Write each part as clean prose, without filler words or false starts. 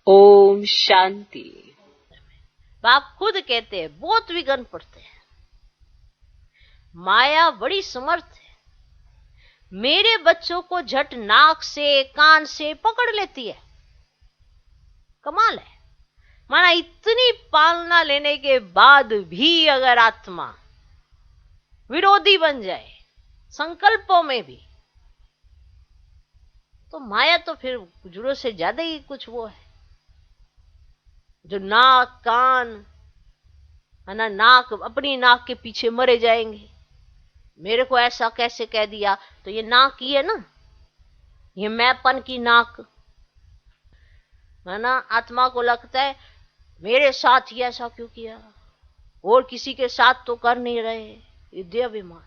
ओम शांति। बाप खुद कहते हैं बहुत विघ्न पड़ते हैं, माया बड़ी समर्थ है, मेरे बच्चों को झट नाक से कान से पकड़ लेती है। कमाल है, माना इतनी पालना लेने के बाद भी अगर आत्मा विरोधी बन जाए संकल्पों में भी, तो माया तो फिर गुजरों से ज्यादा ही कुछ वो है, जो नाक कान है ना, नाक अपनी नाक के पीछे मरे जाएंगे। मेरे को ऐसा कैसे कह दिया, तो ये नाक ही है ना, ये मैंपन की नाक है ना। आत्मा को लगता है मेरे साथ ही ऐसा क्यों किया, और किसी के साथ तो कर नहीं रहे। ये देहाभिमान,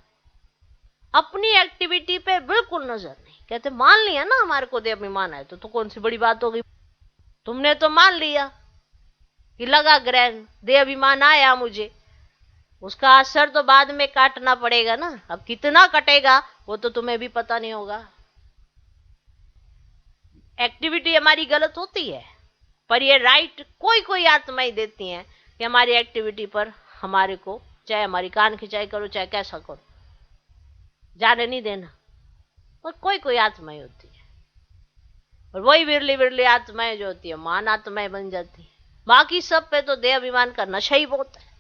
अपनी एक्टिविटी पे बिल्कुल नजर नहीं। कहते मान लिया ना हमारे को देहाभिमान है, तो कौन सी बड़ी बात होगी, तुमने तो मान लिया कि लगा ग्रहण, देहाभिमान आया मुझे, उसका असर तो बाद में काटना पड़ेगा ना। अब कितना कटेगा वो तो तुम्हें भी पता नहीं होगा। एक्टिविटी हमारी गलत होती है, पर ये राइट कोई कोई आत्माएं देती हैं कि हमारी एक्टिविटी पर हमारे को, चाहे हमारी कान खिंचाई करो चाहे कैसा करो, जाने नहीं देना। और कोई कोई आत्माएं होती है, और वही विरली विरली आत्माएं जो होती है मान आत्माएं बन जाती है। बाकी सब पे तो देह अभिमान का नशा ही बहुत है।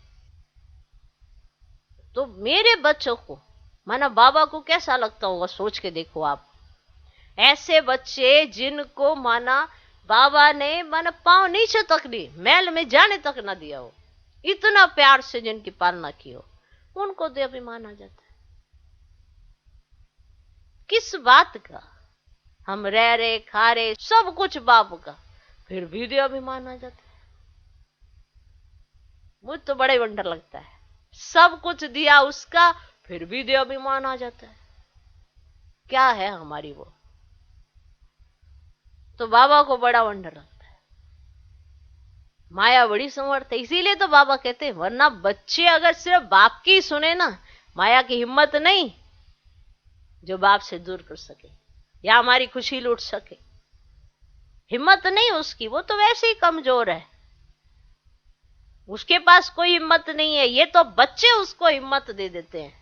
तो मेरे बच्चों को, माना बाबा को कैसा लगता होगा, सोच के देखो आप। ऐसे बच्चे जिनको माना बाबा ने माना पांव नीचे तक नहीं, मैल में जाने तक ना दिया हो, इतना प्यार से जिनकी पालना की हो, उनको देह अभिमान आ जाता है। किस बात का, हम रह रहे खा रहे सब कुछ बाप का, फिर भी देह अभिमान आ जाता है। मुझे तो बड़े वंडर लगता है, सब कुछ दिया उसका, फिर भी देह अभिमान आ जाता है। क्या है हमारी वो, तो बाबा को बड़ा वंडर लगता है। माया बड़ी समर्थ है, इसीलिए तो बाबा कहते हैं, वरना बच्चे अगर सिर्फ बाप की सुने ना, माया की हिम्मत नहीं जो बाप से दूर कर सके या हमारी खुशी लूट सके। हिम्मत नहीं उसकी, वो तो वैसे ही कमजोर है, उसके पास कोई हिम्मत नहीं है। ये तो बच्चे उसको हिम्मत दे देते हैं।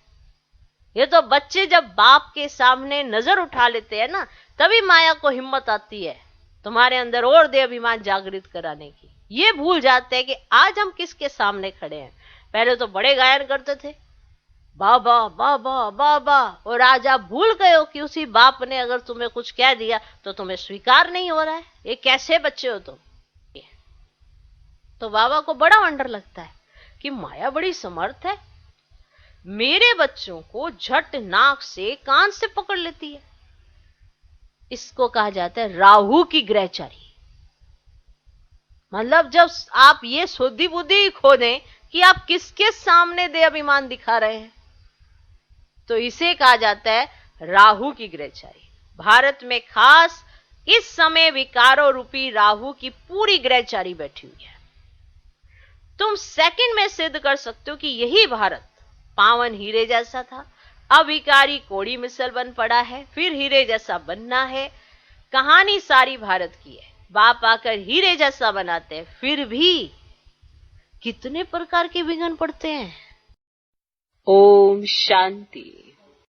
ये तो बच्चे जब बाप के सामने नजर उठा लेते हैं ना, तभी माया को हिम्मत आती है तुम्हारे अंदर और देह अभिमान जागृत कराने की। ये भूल जाते हैं कि आज हम किसके सामने खड़े हैं। पहले तो बड़े गायन करते थे, बाबा बाबा बाबा, और आज आप भूल गए हो कि उसी बाप ने अगर तुम्हें कुछ कह दिया तो तुम्हें स्वीकार नहीं हो रहा है। ये कैसे बच्चे हो तुम। तो बाबा को बड़ा वंडर लगता है कि माया बड़ी समर्थ है, मेरे बच्चों को झट नाक से कान से पकड़ लेती है। इसको कहा जाता है राहु की ग्रहचारी। मतलब जब आप ये शुद्धि बुद्धि खो दें कि आप किसके सामने देह अभिमान दिखा रहे हैं, तो इसे कहा जाता है राहु की ग्रहचारी। भारत में खास इस समय विकारों रूपी राहु की पूरी ग्रहचारी बैठी हुई है। तुम सेकंड में सिद्ध कर सकते हो कि यही भारत पावन हीरे जैसा था, अब विकारी कोड़ी मिसल बन पड़ा है, फिर हीरे जैसा बनना है। कहानी सारी भारत की है, बाप आकर हीरे जैसा बनाते हैं, फिर भी कितने प्रकार के विघ्न पड़ते हैं। ओम शांति।